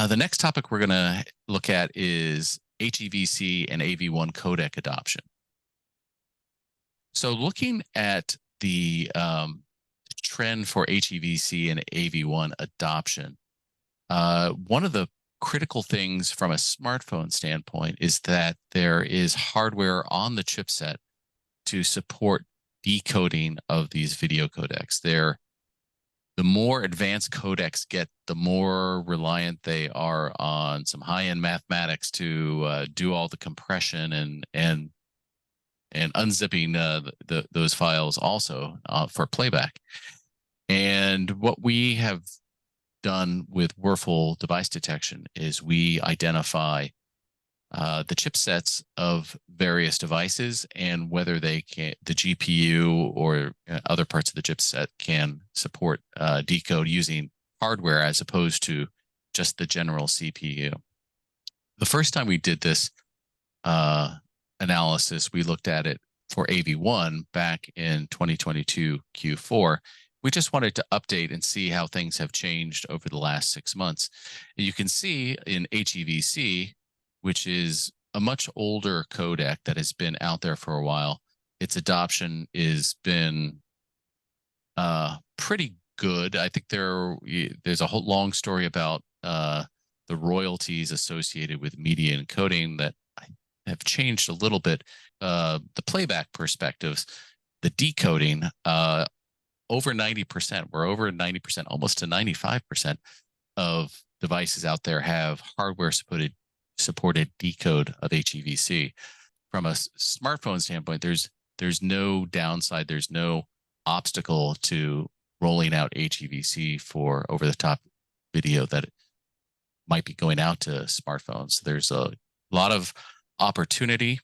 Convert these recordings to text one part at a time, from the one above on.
The next topic we're going to look at is HEVC and AV1 codec adoption. So looking at the trend for HEVC and AV1 adoption, one of the critical things from a smartphone standpoint is that there is hardware on the chipset to support decoding of these video codecs. The more advanced codecs get, the more reliant they are on some high-end mathematics to do all the compression and unzipping those files also for playback. And what we have done with Wurfel device detection is we identify the chipsets of various devices and whether the GPU or other parts of the chipset can support decode using hardware as opposed to just the general CPU. The first time we did this analysis, we looked at it for AV1 back in 2022 Q4. We just wanted to update and see how things have changed over the last 6 months. And you can see in HEVC, which is a much older codec that has been out there for a while, its adoption has been pretty good. I think there's a whole long story about the royalties associated with media encoding that have changed a little bit. The playback perspectives, the decoding, over 90%, we're over 90%, almost to 95% of devices out there have hardware supported decode of HEVC. From a smartphone standpoint, there's no downside, there's no obstacle to rolling out HEVC for over-the-top video that might be going out to smartphones. There's a lot of opportunity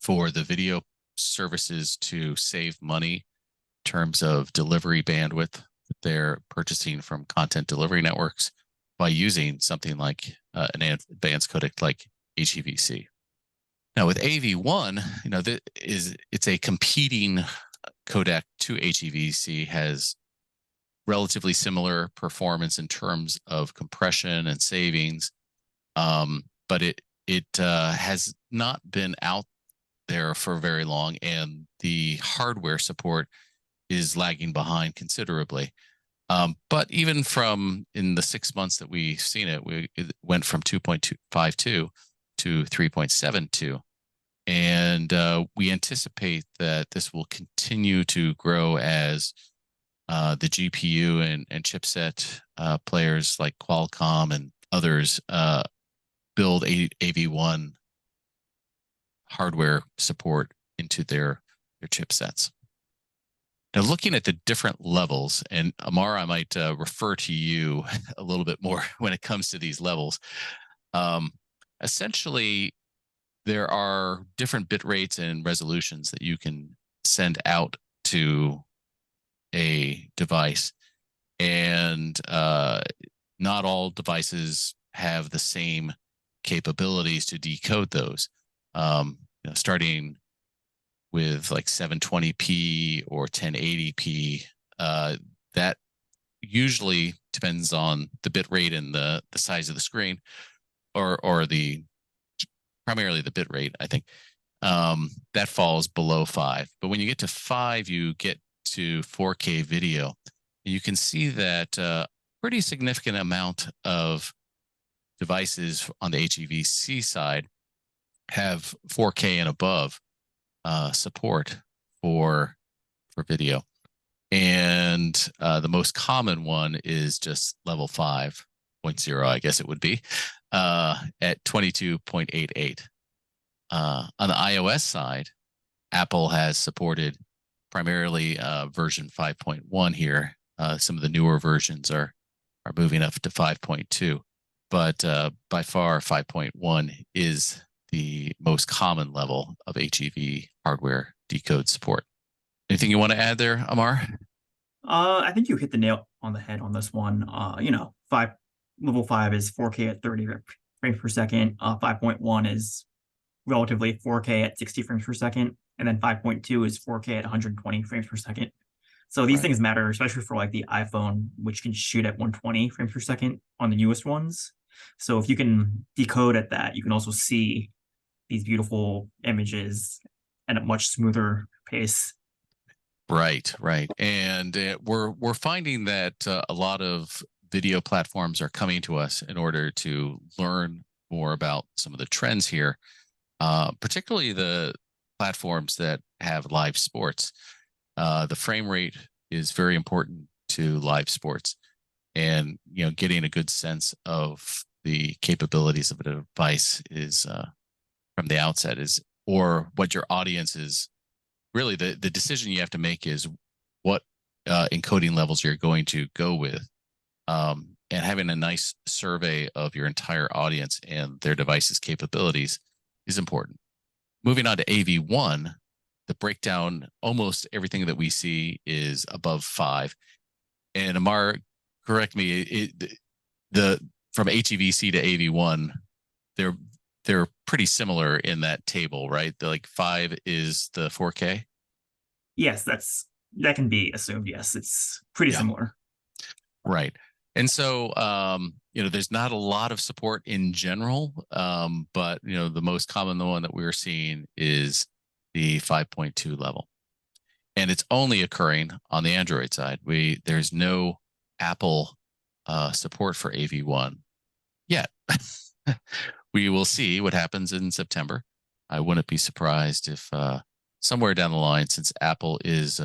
for the video services to save money in terms of delivery bandwidth that they're purchasing from content delivery networks by using something like an advanced codec like HEVC. Now with AV1, it's a competing codec to HEVC, has relatively similar performance in terms of compression and savings, but it has not been out there for very long, and the hardware support is lagging behind considerably. But even from in the 6 months that we've seen it went from 2.52 to 3.72. And we anticipate that this will continue to grow as the GPU and chipset players like Qualcomm and others build AV1 hardware support into their chipsets. Now, looking at the different levels, and Amar, I might refer to you a little bit more when it comes to these levels. Essentially, there are different bit rates and resolutions that you can send out to a device, and not all devices have the same capabilities to decode those. Starting with like 720p or 1080p, that usually depends on the bit rate and the size of the screen, or primarily the bit rate, I think. That falls below 5. But when you get to 5, you get to 4K video. You can see that a pretty significant amount of devices on the HEVC side have 4K and above support for video. And the most common one is just level 5.0, I guess it would be, at 22.88. On the iOS side, Apple has supported primarily version 5.1 here. Some of the newer versions are moving up to 5.2, but by far 5.1 is the most common level of HEV hardware decode support. Anything you want to add there, Amar? I think you hit the nail on the head on this one. Level 5 is 4K at 30 frames per second. 5.1 is relatively 4K at 60 frames per second, and then 5.2 is 4K at 120 frames per second. So these things matter, especially for like the iPhone, which can shoot at 120 frames per second on the newest ones. So if you can decode at that, you can also see these beautiful images at a much smoother pace. Right, right. And we're finding that a lot of video platforms are coming to us in order to learn more about some of the trends here, particularly the platforms that have live sports. The frame rate is very important to live sports, and getting a good sense of the capabilities of a device is from the outset is, or what your audience is. Really, the decision you have to make is what encoding levels you're going to go with, and having a nice survey of your entire audience and their device's capabilities is important. Moving on to AV1, the breakdown, almost everything that we see is above 5. And Amar, correct me, the from HEVC to AV1, they're they're pretty similar in that table, right? Like 5 is the 4K. Yes, that can be assumed. Yes, it's pretty Yeah, similar. right. And so, there's not a lot of support in general, but the most common, the one that we're seeing is the 5.2 level, and it's only occurring on the Android side. There's no Apple support for AV1 yet. We will see what happens in September. I wouldn't be surprised if somewhere down the line, since Apple is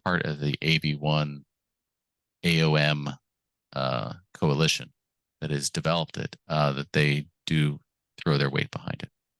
part of the AV1 AOM coalition that has developed it, that they do throw their weight behind it.